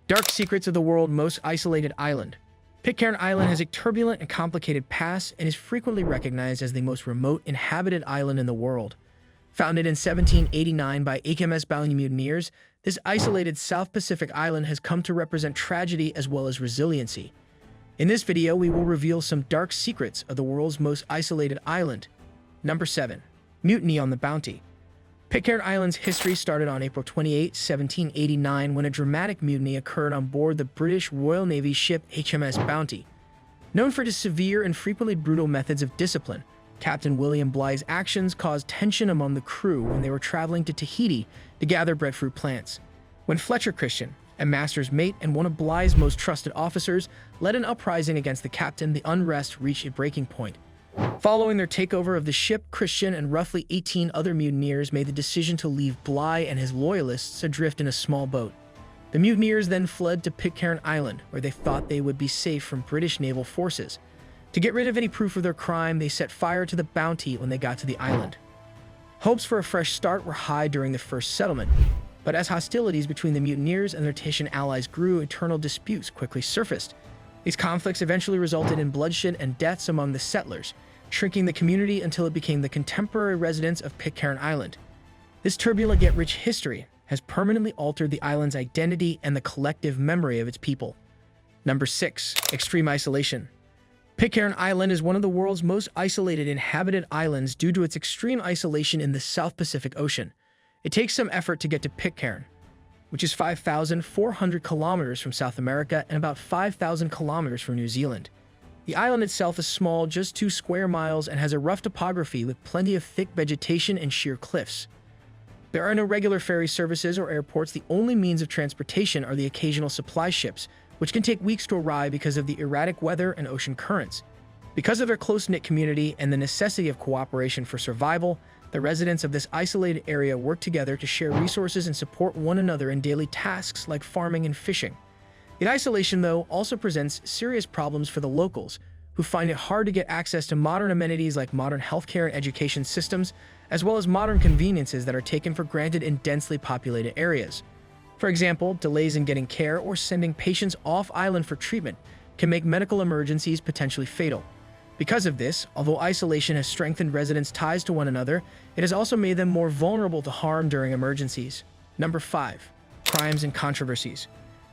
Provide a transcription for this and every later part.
Dark secrets of the world's most isolated island. Pitcairn Island has a turbulent and complicated past and is frequently recognized as the most remote inhabited island in the world. Founded in 1789 by HMS-bound mutineers, this isolated South Pacific island has come to represent tragedy as well as resiliency. In this video, we will reveal some dark secrets of the world's most isolated island. Number 7. Mutiny on the Bounty. Pitcairn Island's history started on April 28, 1789, when a dramatic mutiny occurred on board the British Royal Navy ship HMS Bounty. Known for its severe and frequently brutal methods of discipline, Captain William Bligh's actions caused tension among the crew when they were traveling to Tahiti to gather breadfruit plants. When Fletcher Christian, a master's mate and one of Bligh's most trusted officers, led an uprising against the captain, the unrest reached a breaking point. Following their takeover of the ship, Christian and roughly 18 other mutineers made the decision to leave Bligh and his loyalists adrift in a small boat. The mutineers then fled to Pitcairn Island, where they thought they would be safe from British naval forces. To get rid of any proof of their crime, they set fire to the Bounty when they got to the island. Hopes for a fresh start were high during the first settlement, but as hostilities between the mutineers and their Tahitian allies grew, internal disputes quickly surfaced. These conflicts eventually resulted in bloodshed and deaths among the settlers, shrinking the community until it became the contemporary residents of Pitcairn Island. This turbulent yet rich history has permanently altered the island's identity and the collective memory of its people. Number 6. Extreme isolation. Pitcairn Island is one of the world's most isolated inhabited islands due to its extreme isolation in the South Pacific Ocean. It takes some effort to get to Pitcairn, which is 5,400 kilometers from South America and about 5,000 kilometers from New Zealand. The island itself is small, just 2 square miles, and has a rough topography with plenty of thick vegetation and sheer cliffs. There are no regular ferry services or airports. The only means of transportation are the occasional supply ships, which can take weeks to arrive because of the erratic weather and ocean currents. Because of their close-knit community and the necessity of cooperation for survival, the residents of this isolated area work together to share resources and support one another in daily tasks like farming and fishing. The isolation, though, also presents serious problems for the locals, who find it hard to get access to modern amenities like modern healthcare and education systems, as well as modern conveniences that are taken for granted in densely populated areas. For example, delays in getting care or sending patients off-island for treatment can make medical emergencies potentially fatal. Because of this, although isolation has strengthened residents' ties to one another, it has also made them more vulnerable to harm during emergencies. Number 5. Crimes and controversies.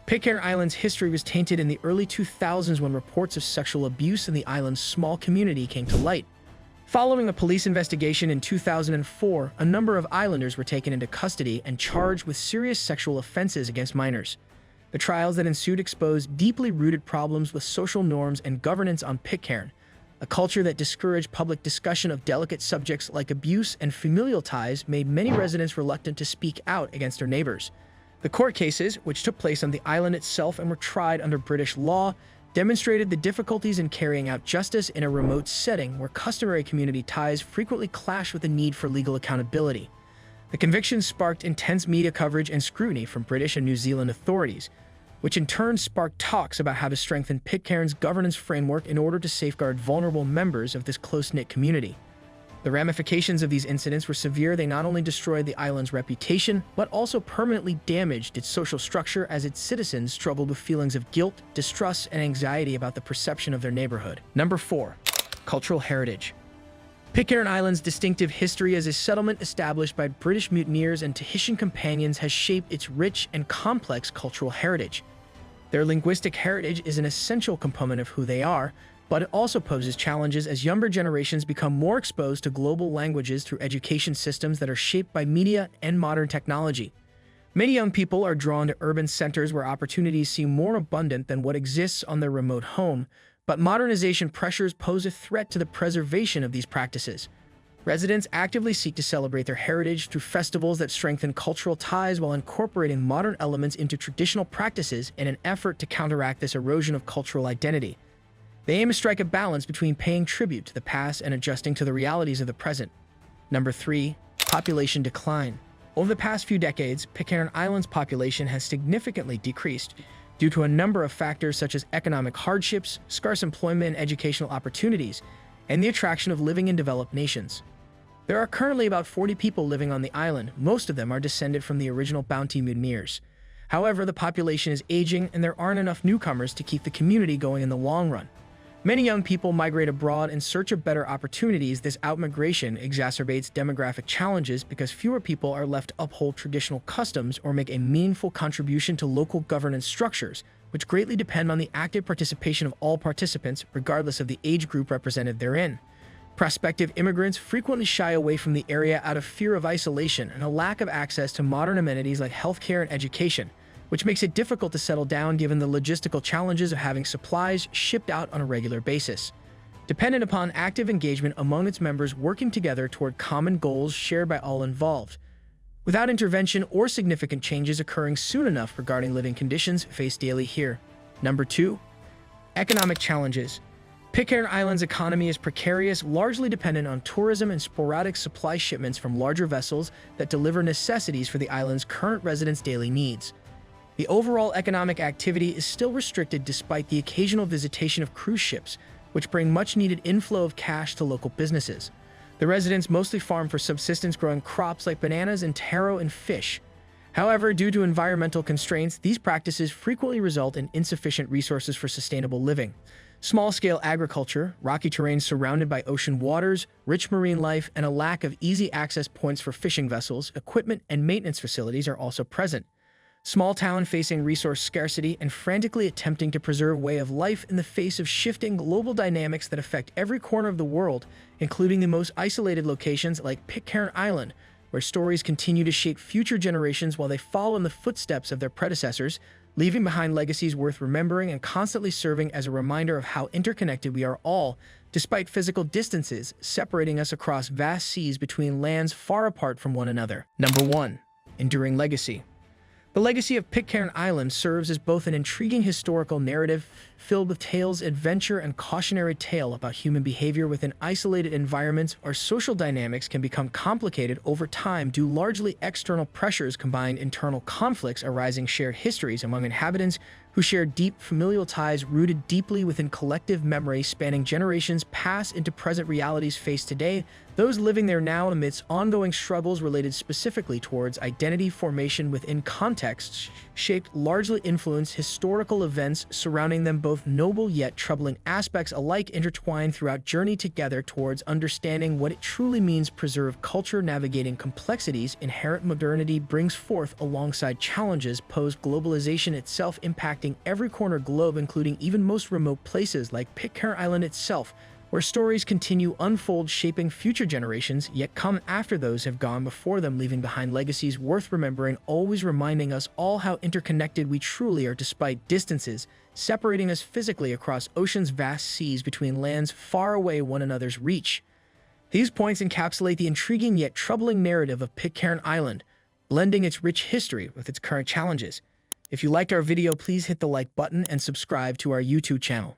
Pitcairn Island's history was tainted in the early 2000s when reports of sexual abuse in the island's small community came to light. Following a police investigation in 2004, a number of islanders were taken into custody and charged with serious sexual offenses against minors. The trials that ensued exposed deeply rooted problems with social norms and governance on Pitcairn, a culture that discouraged public discussion of delicate subjects like abuse and familial ties made many residents reluctant to speak out against their neighbors. The court cases, which took place on the island itself and were tried under British law, demonstrated the difficulties in carrying out justice in a remote setting where customary community ties frequently clash with the need for legal accountability. The convictions sparked intense media coverage and scrutiny from British and New Zealand authorities, which in turn sparked talks about how to strengthen Pitcairn's governance framework in order to safeguard vulnerable members of this close-knit community. The ramifications of these incidents were severe. They not only destroyed the island's reputation, but also permanently damaged its social structure as its citizens struggled with feelings of guilt, distrust, and anxiety about the perception of their neighborhood. Number 4. Cultural heritage. Pitcairn Island's distinctive history as a settlement established by British mutineers and Tahitian companions has shaped its rich and complex cultural heritage. Their linguistic heritage is an essential component of who they are, but it also poses challenges as younger generations become more exposed to global languages through education systems that are shaped by media and modern technology. Many young people are drawn to urban centers where opportunities seem more abundant than what exists on their remote home, but modernization pressures pose a threat to the preservation of these practices. Residents actively seek to celebrate their heritage through festivals that strengthen cultural ties while incorporating modern elements into traditional practices in an effort to counteract this erosion of cultural identity. They aim to strike a balance between paying tribute to the past and adjusting to the realities of the present. Number 3. Population decline. Over the past few decades, Pitcairn Island's population has significantly decreased due to a number of factors such as economic hardships, scarce employment and educational opportunities, and the attraction of living in developed nations. There are currently about 40 people living on the island. Most of them are descended from the original Bounty mutineers. However, the population is aging and there aren't enough newcomers to keep the community going in the long run. Many young people migrate abroad in search of better opportunities. This outmigration exacerbates demographic challenges because fewer people are left to uphold traditional customs or make a meaningful contribution to local governance structures, which greatly depend on the active participation of all participants, regardless of the age group represented therein. Prospective immigrants frequently shy away from the area out of fear of isolation and a lack of access to modern amenities like healthcare and education, which makes it difficult to settle down given the logistical challenges of having supplies shipped out on a regular basis. Dependent upon active engagement among its members working together toward common goals shared by all involved, without intervention or significant changes occurring soon enough regarding living conditions faced daily here. Number 2. Economic challenges. Pitcairn Island's economy is precarious, largely dependent on tourism and sporadic supply shipments from larger vessels that deliver necessities for the island's current residents' daily needs. The overall economic activity is still restricted despite the occasional visitation of cruise ships, which bring much-needed inflow of cash to local businesses. The residents mostly farm for subsistence, growing crops like bananas and taro and fish. However, due to environmental constraints, these practices frequently result in insufficient resources for sustainable living. Small-scale agriculture, rocky terrain surrounded by ocean waters, rich marine life, and a lack of easy access points for fishing vessels, equipment, and maintenance facilities are also present. Small town facing resource scarcity and frantically attempting to preserve way of life in the face of shifting global dynamics that affect every corner of the world, including the most isolated locations like Pitcairn Island, where stories continue to shape future generations while they follow in the footsteps of their predecessors, leaving behind legacies worth remembering and constantly serving as a reminder of how interconnected we are all, despite physical distances separating us across vast seas between lands far apart from one another. Number 1. Enduring legacy. The legacy of Pitcairn Island serves as both an intriguing historical narrative filled with tales, adventure, and cautionary tale about human behavior within isolated environments. Our social dynamics can become complicated over time due largely external pressures combined internal conflicts arising shared histories among inhabitants who share deep familial ties rooted deeply within collective memory spanning generations pass into present realities faced today, those living there now amidst ongoing struggles related specifically towards identity formation within contexts shaped largely influence historical events surrounding them, both noble yet troubling aspects alike intertwined throughout journey together towards understanding what it truly means preserve culture navigating complexities inherent modernity brings forth alongside challenges posed globalization itself impacting every corner globe including even most remote places like Pitcairn Island itself, where stories continue unfold shaping future generations, yet come after those have gone before them, leaving behind legacies worth remembering, always reminding us all how interconnected we truly are despite distances separating us physically across ocean's vast seas between lands far away one another's reach. These points encapsulate the intriguing yet troubling narrative of Pitcairn Island, blending its rich history with its current challenges. If you liked our video, please hit the like button and subscribe to our YouTube channel.